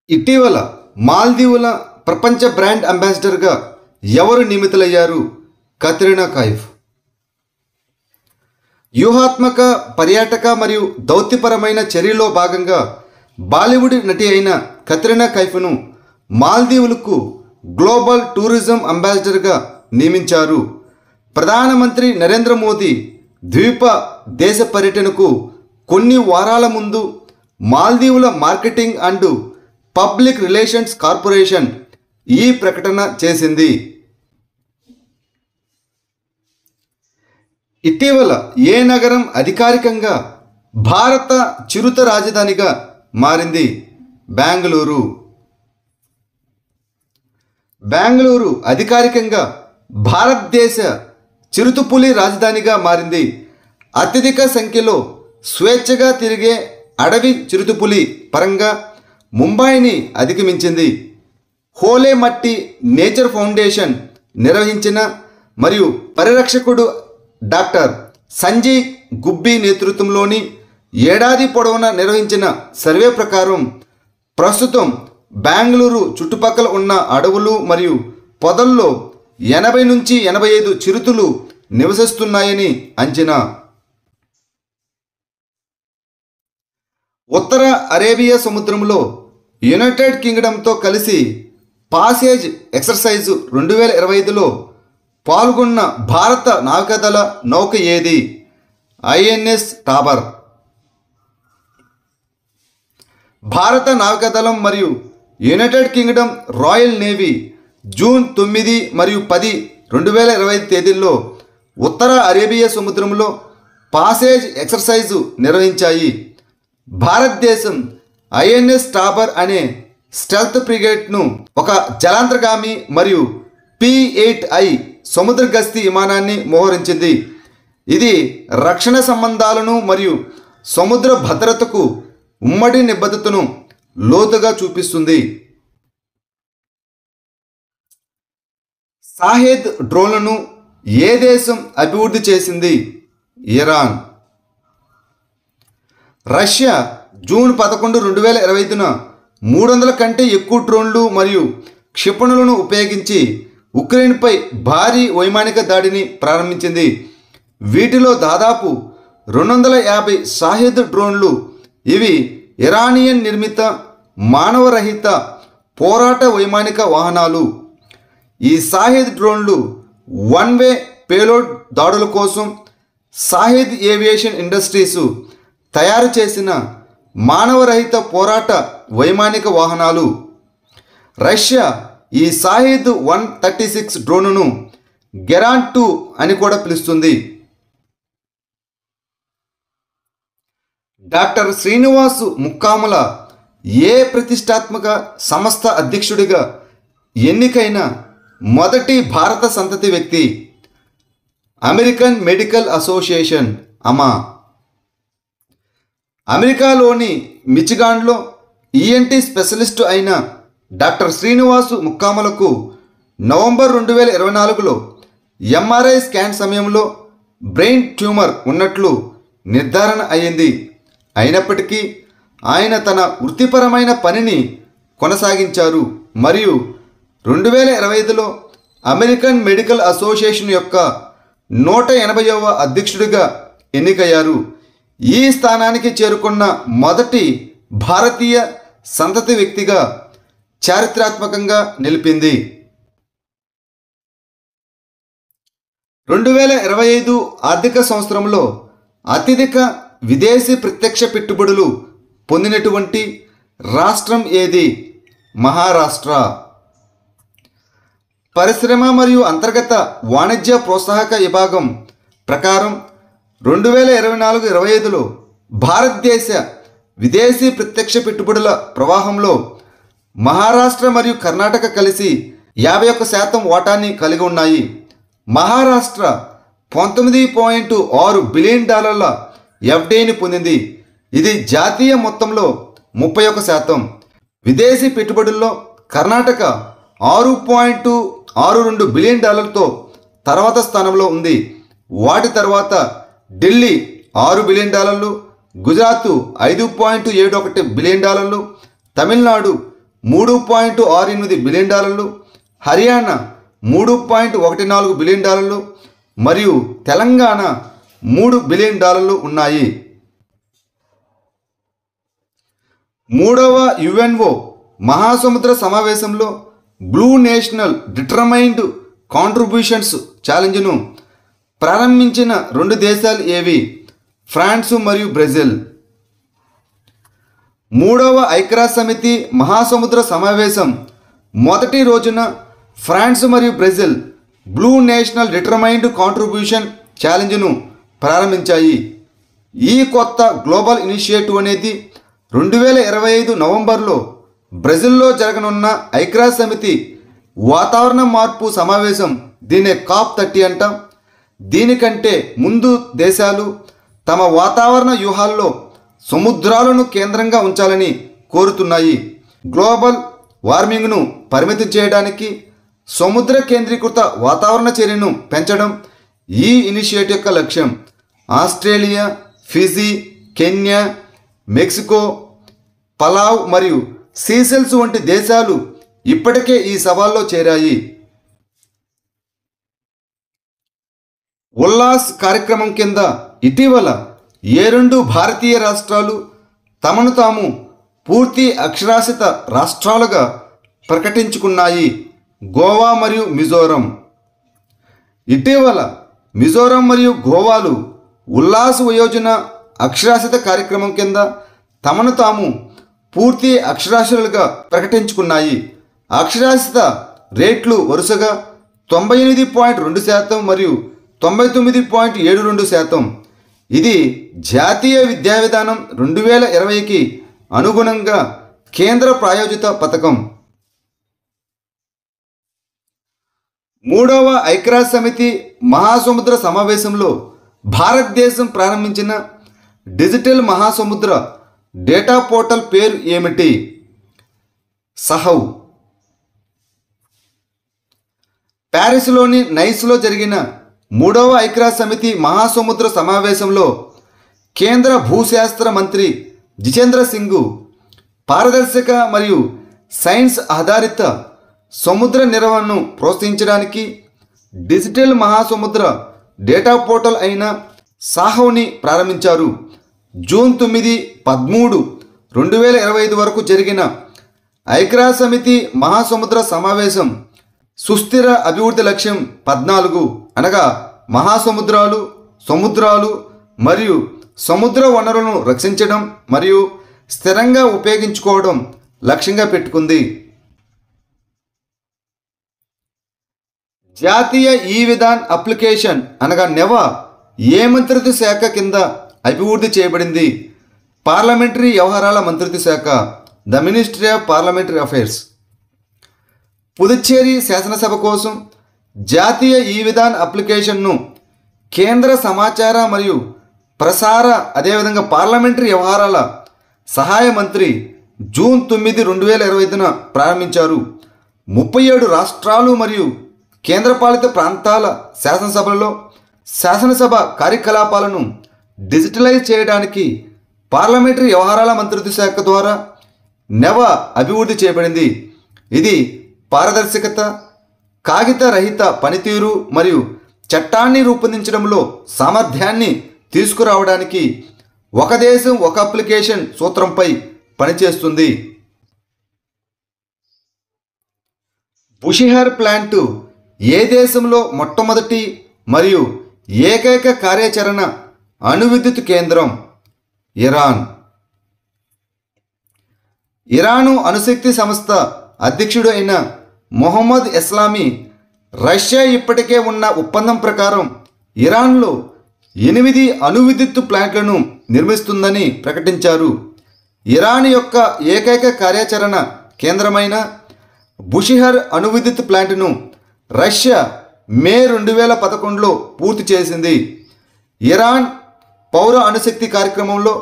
ఇటీవల మాల్దీవుల ప్రపంచ బ్రాండ్ అంబాసిడర్గా ఎవరు నియమితులయ్యారు? కత్రినా కైఫ్. వ్యూహాత్మక, పర్యాటక మరియు దౌత్యపరమైన చర్యలో భాగంగా బాలీవుడ్ నటి అయిన కత్రినా కైఫ్ను మాల్దీవులకు గ్లోబల్ టూరిజం అంబాసిడర్గా నియమించారు. ప్రధానమంత్రి నరేంద్ర మోదీ ద్వీప దేశ పర్యటనకు కొన్ని వారాల ముందు మాల్దీవుల marketing and public relations corporation ఈ ప్రకటన చేసింది. ఇటీవల ఏ నగరం అధికారికంగా భారత చిరుత రాజధానిగా మారింది? బెంగళూరు. బెంగళూరు అధికారికంగా భారతదేశ చిరుతపులి రాజధానిగా మారింది. అత్యధిక సంఖ్యలో స్వేచ్ఛగా తిరిగే అడవి చిరుతపులి పరంగా ముంబైని అధిగమించింది. హోలే మట్టి నేచర్ ఫౌండేషన్ నిర్వహించిన మరియు పరిరక్షకుడు డాక్టర్ సంజయ్ గుబ్బీ నేతృత్వంలోని ఏడాది పొడవునా నిర్వహించిన సర్వే ప్రకారం ప్రస్తుతం బెంగళూరు చుట్టుపక్కల ఉన్న అడవులు మరియు పొదల్లో 80 నుంచి 85 చిరుతలు నివసిస్తున్నాయని అంచనా. ఉత్తర అరేబియా సముద్రంలో యునైటెడ్ కింగ్డమ్తో కలిసి పాసేజ్ ఎక్సర్సైజ్ 2025లో పాల్గొన్న భారత నావికాదళ నౌక ఏది? ఐఎన్ఎస్ టాబర్. భారత నావికాదళం మరియు United Kingdom royal navy June 9 మరియు 10, 2025 తేదీల్లో ఉత్తర అరేబియా సముద్రంలో పాసేజ్ ఎక్సర్సైజు నిర్వహించాయి. భారతదేశం ఐఎన్ఎస్ టాబర్ అనే స్టెల్త్ ఫ్రిగేట్ను ఒక జలాంతర్గామి మరియు P-8I సముద్ర గస్తీ విమానాన్ని మోహరించింది. ఇది రక్షణ సంబంధాలను మరియు సముద్ర భద్రతకు ఉమ్మడి నిబద్ధతను లోతుగా చూపిస్తుంది. షాహెద్ డ్రోన్లను ఏ దేశం అభివృద్ధి చేసింది? ఇరాన్. రష్యా జూన్ 11, 2025న 300 కంటే ఎక్కువ డ్రోన్లు మరియు క్షిపణులను ఉపయోగించి ఉక్రెయిన్పై భారీ వైమానిక దాడిని ప్రారంభించింది. వీటిలో దాదాపు 250 షాహెద్ డ్రోన్లు. ఇవి ఇరానియన్ నిర్మిత మానవరహిత పోరాట వైమానిక వాహనాలు. ఈ షాహెద్ డ్రోన్లు వన్ వే పేలోడ్ దాడుల కోసం షాహెద్ ఏవియేషన్ ఇండస్ట్రీస్ తయారు చేసిన మానవరహిత పోరాట వైమానిక వాహనాలు. రష్యా ఈ షాహెద్ 136 డ్రోన్ను గెరాన్ 2 అని కూడా పిలుస్తుంది. డాక్టర్ శ్రీనివాస్ ముక్కాముల ఏ ప్రతిష్టాత్మక సంస్థ అధ్యక్షుడిగా ఎన్నికైన మొదటి భారత సంతతి వ్యక్తి? అమెరికన్ మెడికల్ అసోసియేషన్ అమా. అమెరికాలోని మిచిగాన్లో ఈఎన్టీ స్పెషలిస్టు అయిన డాక్టర్ శ్రీనివాసు ముక్కాములకు నవంబర్ 2024లో ఎంఆర్ఐ స్కాన్ సమయంలో బ్రెయిన్ ట్యూమర్ ఉన్నట్లు నిర్ధారణ అయింది. అయినప్పటికీ ఆయన తన వృత్తిపరమైన పనిని కొనసాగించారు మరియు 2025లో అమెరికన్ మెడికల్ అసోసియేషన్ యొక్క 180వ అధ్యక్షుడిగా ఎన్నికయ్యారు. ఈ స్థానానికి చేరుకున్న మొదటి భారతీయ సంతతి వ్యక్తిగా చారిత్రాత్మకంగా నిలిపింది. 2025 ఆర్థిక సంవత్సరంలో అత్యధిక విదేశీ ప్రత్యక్ష పెట్టుబడులు పొందినటువంటి రాష్ట్రం ఏది? మహారాష్ట్ర. పరిశ్రమ మరియు అంతర్గత వాణిజ్య ప్రోత్సాహక విభాగం ప్రకారం 2024-25లో భారతదేశ విదేశీ ప్రత్యక్ష పెట్టుబడుల ప్రవాహంలో మహారాష్ట్ర మరియు కర్ణాటక కలిసి 51% వాటాన్ని కలిగి ఉన్నాయి. మహారాష్ట్ర $19.6 బిలియన్ ఎఫ్డీని పొందింది. ఇది జాతీయ మొత్తంలో 31%. విదేశీ పెట్టుబడుల్లో కర్ణాటక $6.62 బిలియన్ తర్వాత స్థానంలో ఉంది. వాటి తర్వాత Delhi $6 billion, Gujarat $5.71 billion, Tamil Nadu $3.68 billion, Haryana $3.14 billion మరియు తెలంగాణ $3 బిలియన్ ఉన్నాయి. మూడవ యుఎన్ఓ మహాసముద్ర సమావేశంలో బ్లూ నేషనల్ డిటర్మైన్డ్ కాంట్రిబ్యూషన్స్ ఛాలెంజ్ను ప్రారంభించిన 2 దేశాలు ఏవి? ఫ్రాన్స్ మరియు బ్రెజిల్. మూడవ ఐక్యరాజ్య సమితి మహాసముద్ర సమావేశం మొదటి రోజున ఫ్రాన్స్ మరియు Brazil blue national determined contribution ఛాలెంజ్ను ప్రారంభించాయి. ఈ కొత్త గ్లోబల్ ఇనిషియేటివ్ అనేది 2025 నవంబర్లో బ్రెజిల్లో జరగనున్న ఐక్యరాజ్య సమితి వాతావరణ మార్పు సమావేశం, దీన్నే COP30 అంటాం. దీనికంటే ముందు దేశాలు తమ వాతావరణ వ్యూహాల్లో సముద్రాలను కేంద్రంగా ఉంచాలని కోరుతున్నాయి. గ్లోబల్ వార్మింగ్ను పరిమితం చేయడానికి సముద్ర కేంద్రీకృత వాతావరణ చర్యను పెంచడం ఈ ఇనిషియేటివ్ యొక్క లక్ష్యం. Australia, Fiji, Kenya, Mexico, pulao మరియు సీసెల్స్ వంటి దేశాలు ఇప్పటికే ఈ సవాల్లో చేరాయి. ఉల్లాస్ కార్యక్రమం కింద ఇటీవల 2 భారతీయ రాష్ట్రాలు తమను తాము పూర్తి అక్షరాస్యత రాష్ట్రాలుగా ప్రకటించుకున్నాయి. గోవా మరియు మిజోరం. ఇటీవల మిజోరం మరియు గోవాలు ఉల్లాస్ వయోజన అక్షరాస్యత కార్యక్రమం కింద తమను తాము పూర్తి అక్షరాస్యులుగా ప్రకటించుకున్నాయి. అక్షరాస్యత రేట్లు వరుసగా 98.2% మరియు 99.72%. ఇది జాతీయ విద్యా విధానం 2020కి అనుగుణంగా కేంద్ర ప్రాయోజిత పథకం. మూడవ ఐక్యరాజ్య సమితి మహాసముద్ర సమావేశంలో భారతదేశం ప్రారంభించిన డిజిటల్ మహాసముద్ర డేటా పోర్టల్ పేరు ఏమిటి? సహౌ. ప్యారిస్లోని నైస్లో జరిగిన మూడవ ఐక్యరాజ్య సమితి మహాసముద్ర సమావేశంలో కేంద్ర భూశాస్త్ర మంత్రి జితేంద్ర సింగ్ పారదర్శక మరియు సైన్స్ ఆధారిత సముద్ర నిర్వహణను ప్రోత్సహించడానికి డిజిటల్ మహాసముద్ర డేటా పోర్టల్ అయిన సాహౌని ప్రారంభించారు. జూన్ 9, 13, 2025 వరకు జరిగిన ఐక్యరాజ్య సమితి మహాసముద్ర సమావేశం సుస్థిర అభివృద్ధి లక్ష్యం 14 అనగా మహాసముద్రాలు, సముద్రాలు మరియు సముద్ర వనరులను రక్షించడం మరియు స్థిరంగా ఉపయోగించుకోవడం లక్ష్యంగా పెట్టుకుంది. జాతీయ ఈ విధాన్ అప్లికేషన్ అనగా నెవా ఏ మంత్రిత్వ శాఖ కింద అభివృద్ధి చేయబడింది? పార్లమెంటరీ వ్యవహారాల మంత్రిత్వ శాఖ, the ministry of parliamentary affairs. Puducherry శాసనసభ కోసం జాతీయ ఈ విధాన్ అప్లికేషన్ను కేంద్ర సమాచార మరియు ప్రసార అదేవిధంగా పార్లమెంటరీ వ్యవహారాల సహాయ మంత్రి జూన్ 9, 2025న ప్రారంభించారు. 37 రాష్ట్రాలు మరియు కేంద్రపాలిత ప్రాంతాల శాసనసభలలో శాసనసభ కార్యకలాపాలను డిజిటలైజ్ చేయడానికి పార్లమెంటరీ వ్యవహారాల మంత్రిత్వ శాఖ ద్వారా నెవా అభివృద్ధి చేయబడింది. ఇది పారదర్శకత, కాగిత రహిత పనితీరు మరియు చట్టాన్ని రూపొందించడంలో సామర్థ్యాన్ని తీసుకురావడానికి ఒక దేశం ఒక అప్లికేషన్ సూత్రంపై పనిచేస్తుంది. బుషిహర్ ప్లాంటు ఏ దేశంలో మొట్టమొదటి మరియు ఏకైక కార్యాచరణ అణువిద్యుత్ కేంద్రం? ఇరాన్. ఇరాను అణుశక్తి సంస్థ అధ్యక్షుడు అయిన మొహమ్మద్ ఇస్లామీ రష్యా ఇప్పటికే ఉన్న ఒప్పందం ప్రకారం ఇరాన్లో 8 అణువిద్యుత్ ప్లాంట్లను నిర్మిస్తుందని ప్రకటించారు. ఇరాన్ యొక్క ఏకైక కార్యాచరణ కేంద్రమైన బుషిహర్ అణువిద్యుత్ ప్లాంట్ను రష్యా మే 2011లో పూర్తి చేసింది. ఇరాన్ పౌర అణుశక్తి కార్యక్రమంలో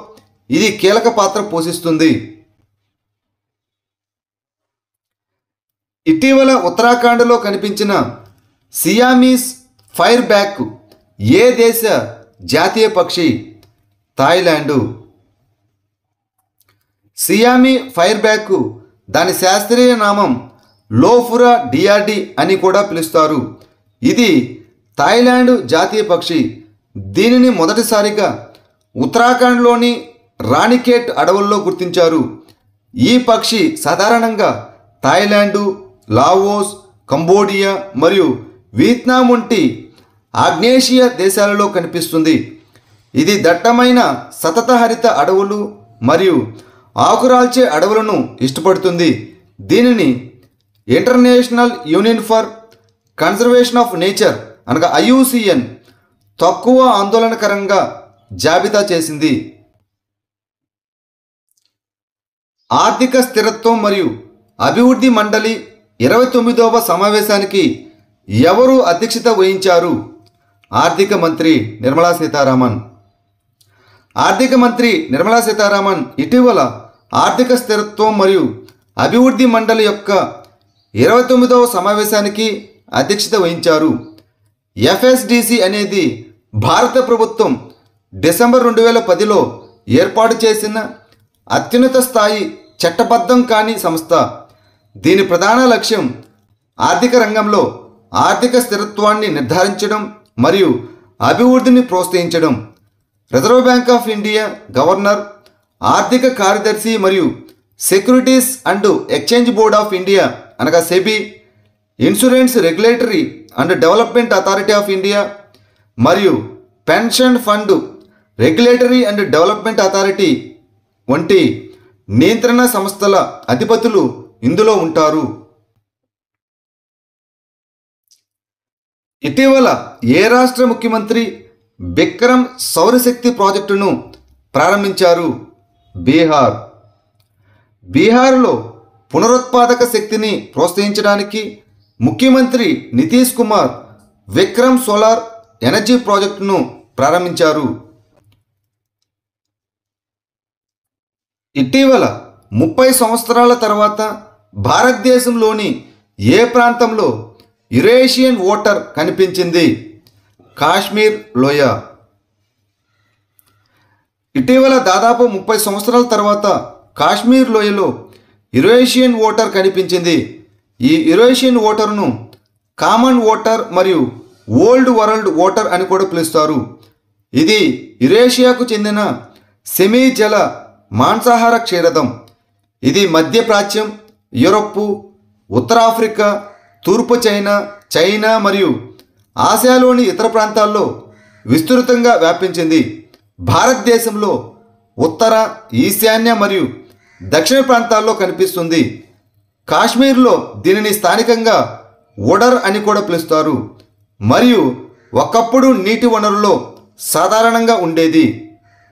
ఇది కీలక పాత్ర పోషిస్తుంది. ఇటీవల ఉత్తరాఖండ్లో కనిపించిన సియామీస్ ఫైర్ బ్యాక్ ఏ దేశ జాతీయ పక్షి? థాయిలాండు. సియామీ ఫైర్ బ్యాక్ దాని శాస్త్రీయ నామం లోఫురా డియార్డి అని కూడా పిలుస్తారు. ఇది థాయిలాండ్ జాతీయ పక్షి. దీనిని మొదటిసారిగా ఉత్తరాఖండ్లోని రాణిఖేట్ అడవుల్లో గుర్తించారు. ఈ పక్షి సాధారణంగా థాయిలాండు, లావోస్, కంబోడియా మరియు వియత్నాం వంటి ఆగ్నేషియా దేశాలలో కనిపిస్తుంది. ఇది దట్టమైన సతతహరిత అడవులు మరియు ఆకురాల్చే అడవులను ఇష్టపడుతుంది. దీనిని international union for conservation of nature అనగా IUCN తక్కువ ఆందోళనకరంగా జాబితా చేసింది. ఆర్థిక స్థిరత్వం మరియు అభివృద్ధి మండలి 29వ సమావేశానికి ఎవరు అధ్యక్షత వహించారు? ఆర్థిక మంత్రి నిర్మలా సీతారామన్. ఆర్థిక మంత్రి నిర్మలా సీతారామన్ ఇటీవల ఆర్థిక స్థిరత్వం మరియు అభివృద్ధి మండలి యొక్క 29వ సమావేశానికి అధ్యక్షత వహించారు. FSDC అనేది భారత ప్రభుత్వం డిసెంబర్ 2010లో ఏర్పాటు చేసిన అత్యున్నత స్థాయి చట్టబద్ధం కాని సంస్థ. దీని ప్రధాన లక్ష్యం ఆర్థిక రంగంలో ఆర్థిక స్థిరత్వాన్ని నిర్ధారించడం మరియు అభివృద్ధిని ప్రోత్సహించడం. Reserve bank of India governor, ఆర్థిక కార్యదర్శి మరియు securities and exchange board of India అనగా SEBI, insurance regulatory and development authority of India మరియు pension fund regulatory and development authority వంటి నియంత్రణ సంస్థల అధిపతులు ఇందులో ఉంటారు. ఇటీవల ఏ రాష్ట్ర ముఖ్యమంత్రి బిక్రమ్ సౌరశక్తి ప్రాజెక్టును ప్రారంభించారు? బీహార్. బీహార్లో పునరుత్పాదక శక్తిని ప్రోత్సహించడానికి ముఖ్యమంత్రి నితీష్ కుమార్ విక్రమ్ సోలార్ ఎనర్జీ ప్రాజెక్టును ప్రారంభించారు. ఇటీవల 30 సంవత్సరాల తర్వాత భారతదేశంలోని ఏ ప్రాంతంలో యురేషియన్ ఓటర్ కనిపించింది? కాశ్మీర్ లోయ. ఇటీవల దాదాపు 30 సంవత్సరాల తర్వాత కాశ్మీర్ లోయలో యురేషియన్ ఓటర్ కనిపించింది. ఈ యురేషియన్ ఓటర్ను కామన్ ఓటర్ మరియు ఓల్డ్ వరల్డ్ ఓటర్ అని కూడా పిలుస్తారు. ఇది యురేషియాకు చెందిన సెమీ జల మాంసాహార క్షీరదం. ఇది మధ్యప్రాచ్యం, యూరప్, ఉత్తర ఆఫ్రికా, తూర్పు చైనా మరియు ఆసియాలోని ఇతర ప్రాంతాల్లో విస్తృతంగా వ్యాపించింది. భారతదేశంలో ఉత్తర, ఈశాన్య మరియు దక్షిణ ప్రాంతాల్లో కనిపిస్తుంది. కాశ్మీర్లో దీనిని స్థానికంగా ఓడర్ అని కూడా పిలుస్తారు మరియు ఒకప్పుడు నీటి వనరులో సాధారణంగా ఉండేది.